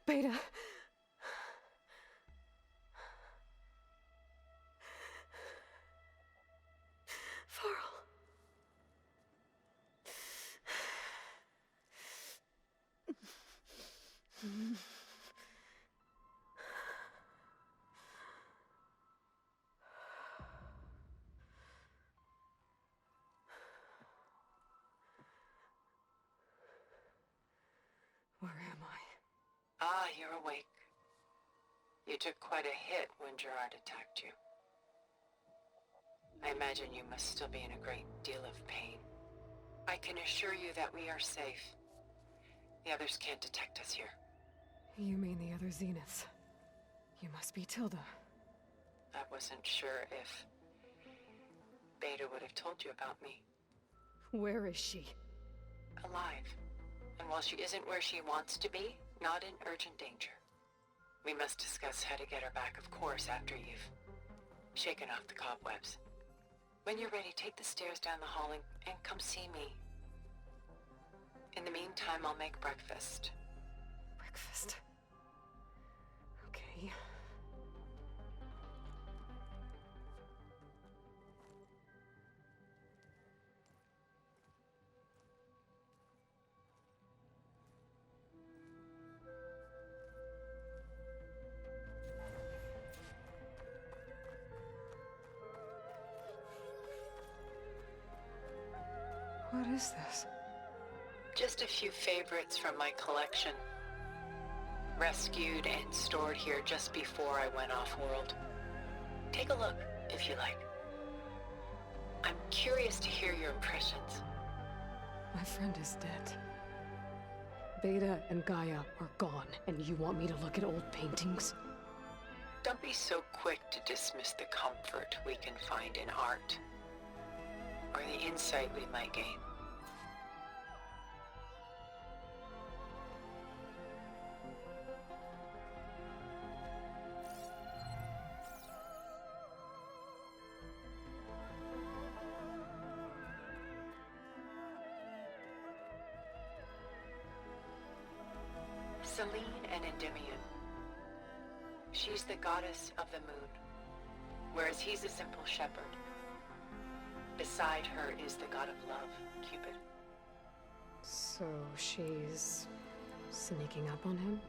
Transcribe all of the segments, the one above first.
Beta. Varl. Where am I? Ah, you're awake. You took quite a hit when Gerard attacked you. I imagine you must still be in a great deal of pain. I can assure you that we are safe. The others can't detect us here. You mean the other Zeniths? You must be Tilda. I wasn't sure if Beta would have told you about me. Where is she? Alive. And while she isn't where she wants to be, not in urgent danger. We must discuss how to get her back, of course, after you've shaken off the cobwebs. When you're ready, take the stairs down the hall and come see me. In the meantime, I'll make breakfast. Breakfast. Okay. What is this? Just a few favorites from my collection. Rescued and stored here just before I went off-world. Take a look, if you like. I'm curious to hear your impressions. My friend is dead. Beta and Gaia are gone, and you want me to look at old paintings? Don't be so quick to dismiss the comfort we can find in art, or the insight we might gain. Selene and Endymion. She's the goddess of the moon, whereas he's a simple shepherd. Beside her is the god of love, Cupid. So she's sneaking up on him?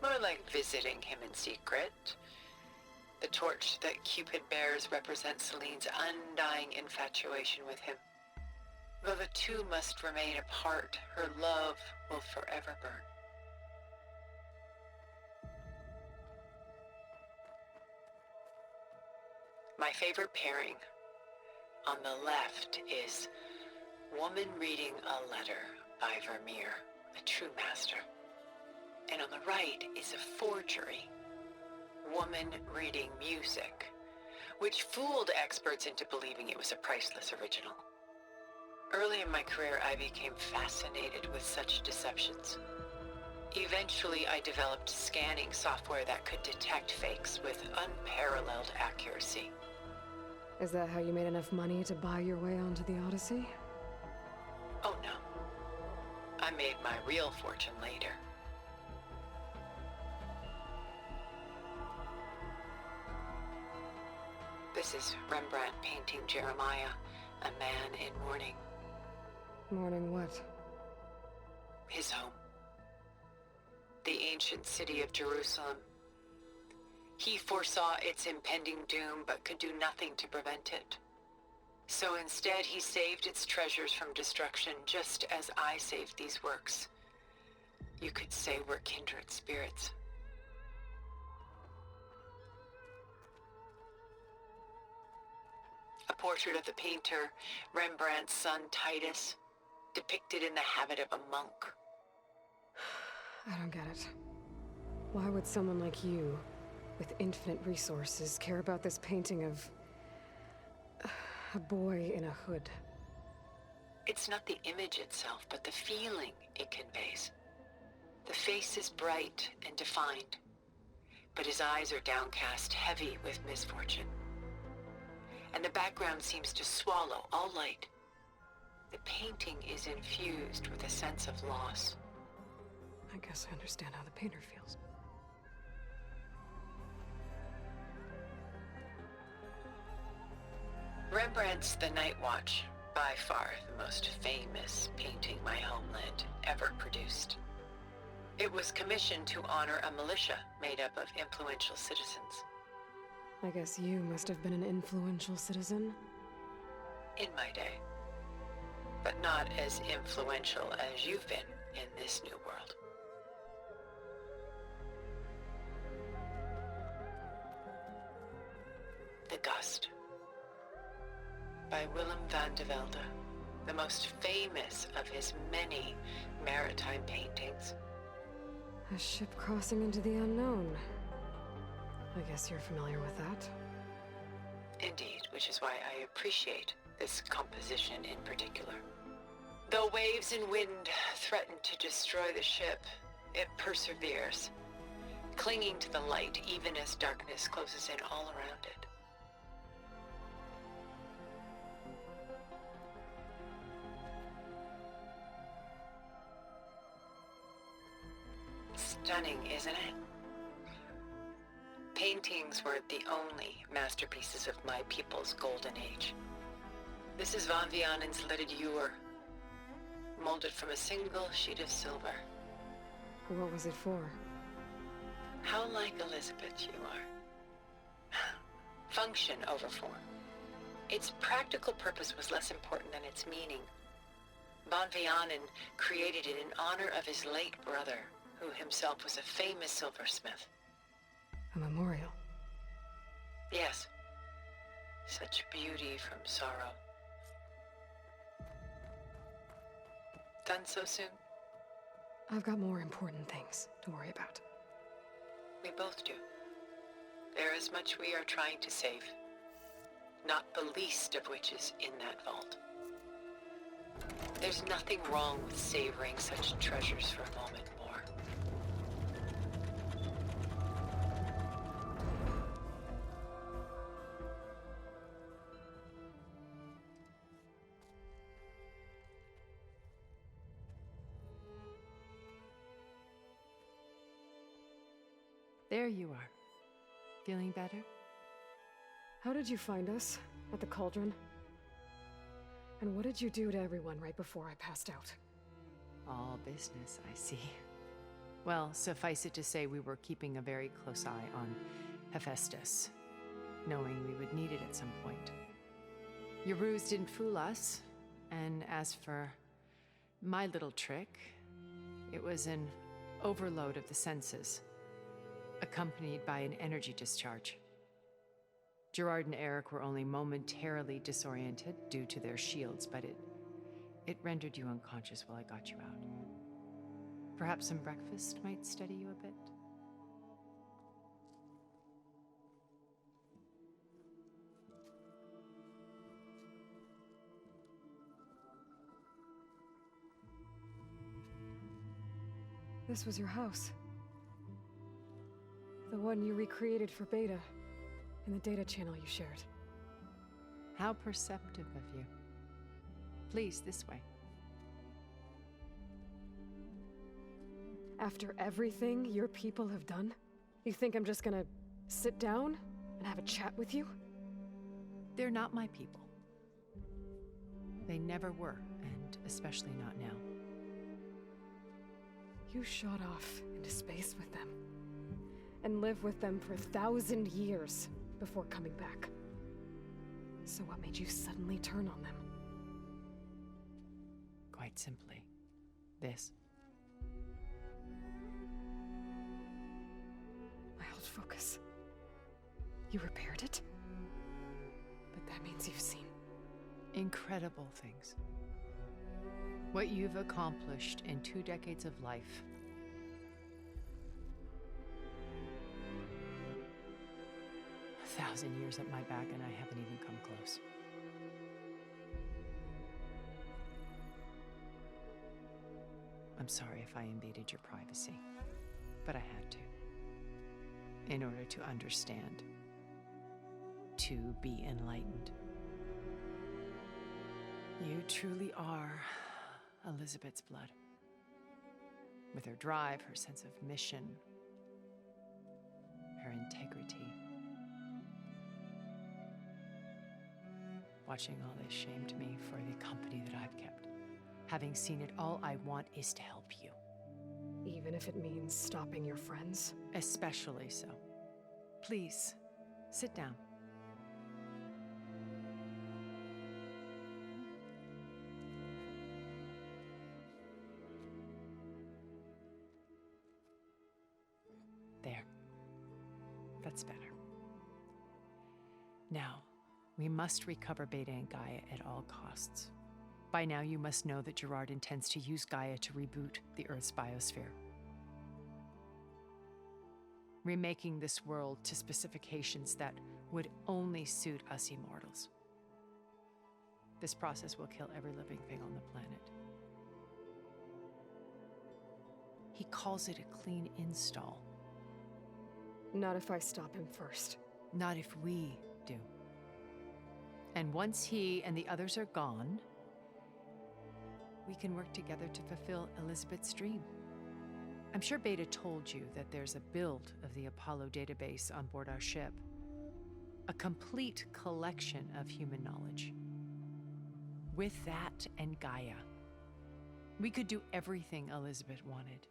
More like visiting him in secret. The torch that Cupid bears represents Selene's undying infatuation with him. Though the two must remain apart, her love will forever burn. My favorite pairing on the left is woman reading a letter by Vermeer, a true master. And on the right is a forgery, woman reading music, which fooled experts into believing it was a priceless original. Early in my career, I became fascinated with such deceptions. Eventually, I developed scanning software that could detect fakes with unparalleled accuracy. Is that how you made enough money to buy your way onto the Odyssey? Oh no. I made my real fortune later. This is Rembrandt painting Jeremiah, a man in mourning. Mourning what? His home. The ancient city of Jerusalem. He foresaw its impending doom, but could do nothing to prevent it. So instead, he saved its treasures from destruction, just as I saved these works. You could say we're kindred spirits. A portrait of the painter, Rembrandt's son Titus, depicted in the habit of a monk. I don't get it. Why would someone like you, with infinite resources, care about this painting of a boy in a hood? It's not the image itself, but the feeling it conveys. The face is bright and defined, but his eyes are downcast, heavy with misfortune. And the background seems to swallow all light. The painting is infused with a sense of loss. I guess I understand how the painter feels. Rembrandt's The Night Watch, by far the most famous painting my homeland ever produced. It was commissioned to honor a militia made up of influential citizens. I guess you must have been an influential citizen. In my day. But not as influential as you've been in this new world. The Gust. By Willem van de Velde, the most famous of his many maritime paintings. A ship crossing into the unknown. I guess you're familiar with that. Indeed, which is why I appreciate this composition in particular. Though waves and wind threaten to destroy the ship, it perseveres, clinging to the light even as darkness closes in all around it. Stunning, isn't it? Paintings were the only masterpieces of my people's golden age. This is Van Vianen's leaded ewer, molded from a single sheet of silver. What was it for? How like Elizabeth you are. Function over form. Its practical purpose was less important than its meaning. Van Vianen created it in honor of his late brother, who himself was a famous silversmith. A memorial. Yes. Such beauty from sorrow. Done so soon? I've got more important things to worry about. We both do. There is much we are trying to save. Not the least of which is in that vault. There's nothing wrong with savoring such treasures for a moment more. There you are. Feeling better? How did you find us? At the cauldron? And what did you do to everyone right before I passed out? All business, I see. Well, suffice it to say we were keeping a very close eye on Hephaestus, knowing we would need it at some point. Your ruse didn't fool us, and as for my little trick, it was an overload of the senses, accompanied by an energy discharge. Gerard and Eric were only momentarily disoriented due to their shields, but it rendered you unconscious while I got you out. Perhaps some breakfast might steady you a bit? This was your house. The one you recreated for Beta, in the data channel you shared. How perceptive of you. Please, this way. After everything your people have done, you think I'm just gonna sit down and have a chat with you? They're not my people. They never were, and especially not now. You shot off into space with them, and lived with them for 1,000 years before coming back. So what made you suddenly turn on them? Quite simply, this. My old focus. You repaired it? But that means you've seen Incredible things. What you've accomplished in 2 decades of life. A 1,000 years at my back and I haven't even come close. I'm sorry if I invaded your privacy, but I had to. In order to understand. To be enlightened. You truly are Elizabeth's blood. with her drive, her sense of mission, her integrity. Watching all this shamed me for the company that I've kept. Having seen it, all I want is to help you. Even if it means stopping your friends? Especially so. Please, sit down. There. That's better. Now, we must recover Beta and Gaia at all costs. By now, you must know that Gerard intends to use Gaia to reboot the Earth's biosphere, remaking this world to specifications that would only suit us immortals. This process will kill every living thing on the planet. He calls it a clean install. Not if I stop him first. Not if we do. And once he and the others are gone, we can work together to fulfill Elizabeth's dream. I'm sure Beta told you that there's a build of the Apollo database on board our ship. A complete collection of human knowledge. With that and Gaia, we could do everything Elizabeth wanted.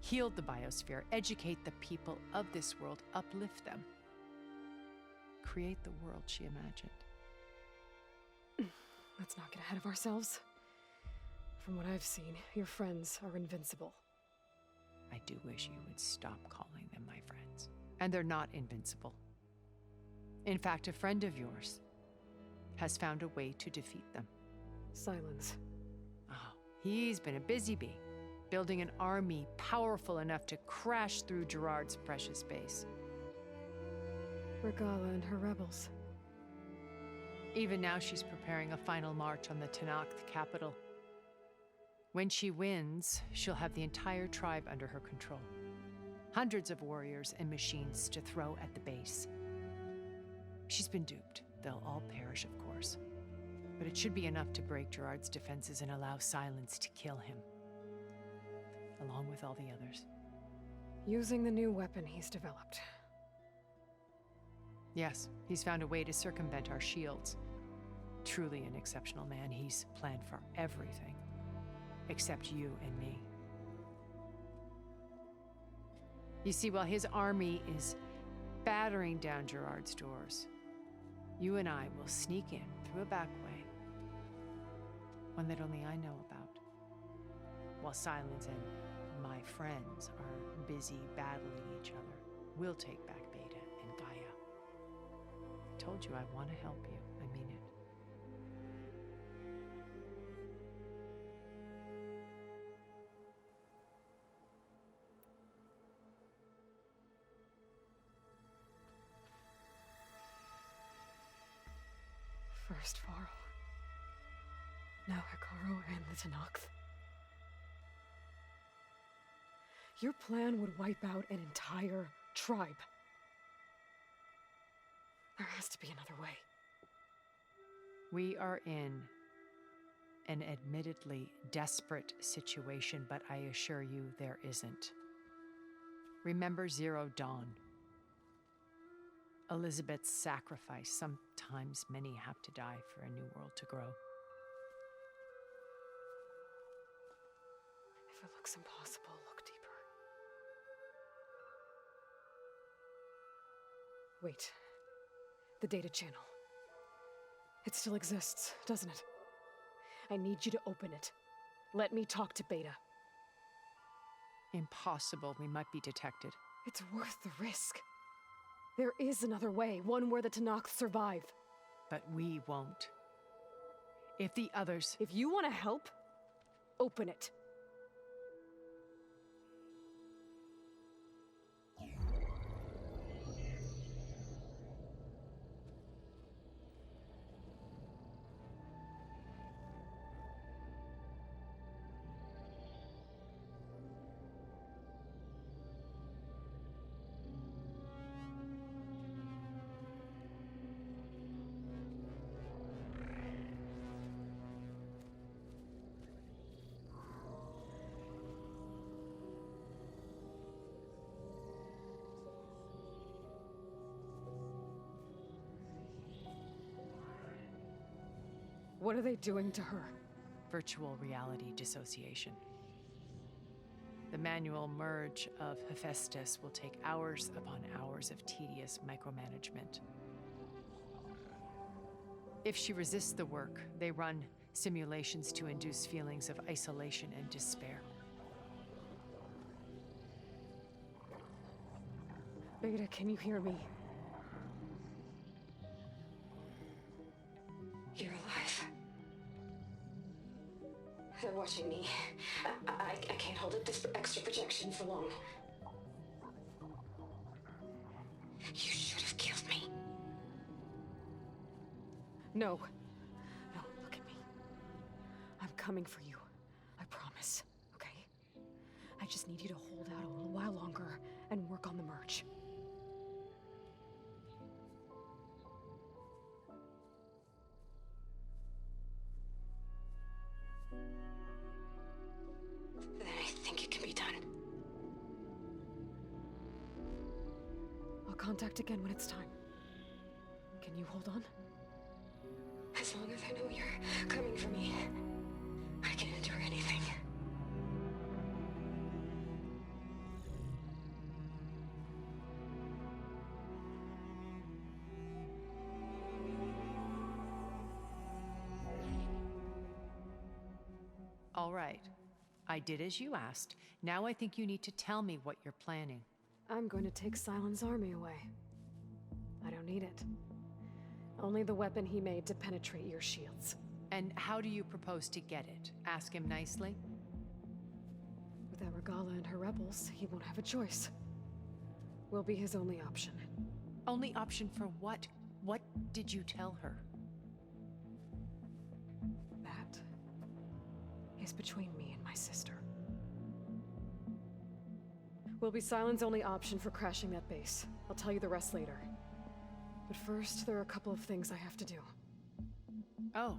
Heal the biosphere, educate the people of this world, uplift them. Create the world she imagined. Let's not get ahead of ourselves. From what I've seen, your friends are invincible. I do wish you would stop calling them my friends. And they're not invincible. In fact, a friend of yours has found a way to defeat them. Silence. Oh, he's been a busy bee, building an army powerful enough to crash through Gerard's precious base. Regala and her rebels. Even now, she's preparing a final march on the Tenakth capital. When she wins, she'll have the entire tribe under her control. Hundreds of warriors and machines to throw at the base. She's been duped. They'll all perish, of course. But it should be enough to break Gerard's defenses and allow Silence to kill him. Along with all the others. Using the new weapon he's developed. Yes, he's found a way to circumvent our shields. Truly an exceptional man. He's planned for everything. Except you and me. You see, while his army is battering down Gerard's doors, you and I will sneak in through a back way, one that only I know about, while Silence and my friends are busy battling each other. We'll take back Beta and Gaia. I told you I want to help you. I mean it. First Varl. Now Hikaru and the Tenakth. Your plan would wipe out an entire tribe. There has to be another way. We are in an admittedly desperate situation, but I assure you there isn't. Remember Zero Dawn. Elizabeth's sacrifice. Sometimes many have to die for a new world to grow. If it looks impossible, look deeper. Wait. The data channel. It still exists, doesn't it? I need you to open it. Let me talk to Beta. Impossible. We might be detected. It's worth the risk. There is another way, one where the Tenakth survive. But we won't. If the others... If you want to help, open it. What are they doing to her? Virtual reality dissociation. The manual merge of Hephaestus will take hours upon hours of tedious micromanagement. If she resists the work, they run simulations to induce feelings of isolation and despair. Beta, can you hear me? You're alive. They're watching me. I can't hold up this extra projection for long. You should have killed me. No. No, look at me. I'm coming for you. I promise, okay? I just need you to hold out a little while longer and work on the merge. Then I think it can be done. I'll contact again when it's time. Can you hold on? As long as I know you're coming for me, I can endure anything. All right. I did as you asked. Now I think you need to tell me what you're planning. I'm going to take Sylens' army away. I don't need it. Only the weapon he made to penetrate your shields. And how do you propose to get it? Ask him nicely? Without Regala and her rebels, he won't have a choice. We'll be his only option. Only option for what? What did you tell her? That is between me and my sister. We'll be Sylens' only option for crashing that base. I'll tell you the rest later. But first, there are a couple of things I have to do. Oh.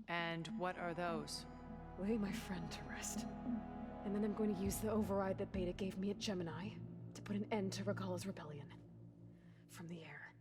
And what are those? Lay my friend to rest. And then I'm going to use the override that Beta gave me at Gemini to put an end to Regala's rebellion. From the air.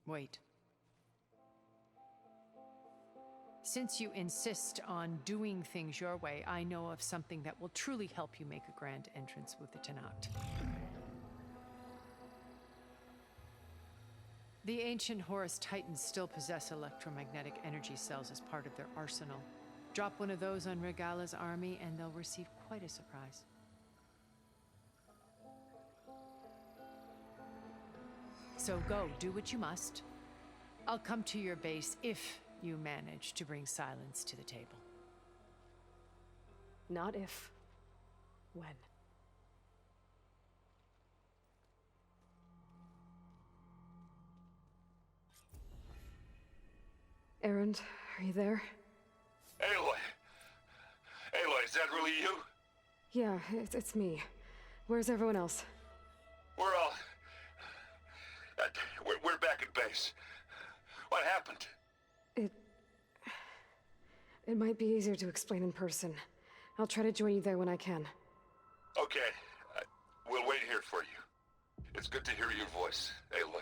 Wait. Since you insist on doing things your way, I know of something that will truly help you make a grand entrance with the Tenakth. The ancient Horus Titans still possess electromagnetic energy cells as part of their arsenal. Drop one of those on Regala's army and they'll receive quite a surprise. So go, do what you must. I'll come to your base if you manage to bring Sylens to the table. Not if. When. Erend, are you there? Aloy! Aloy, is that really you? Yeah, it's me. Where's everyone else? We're all... we're back at base. What happened? It might be easier to explain in person. I'll try to join you there when I can. Okay. We'll wait here for you. It's good to hear your voice, Aloy.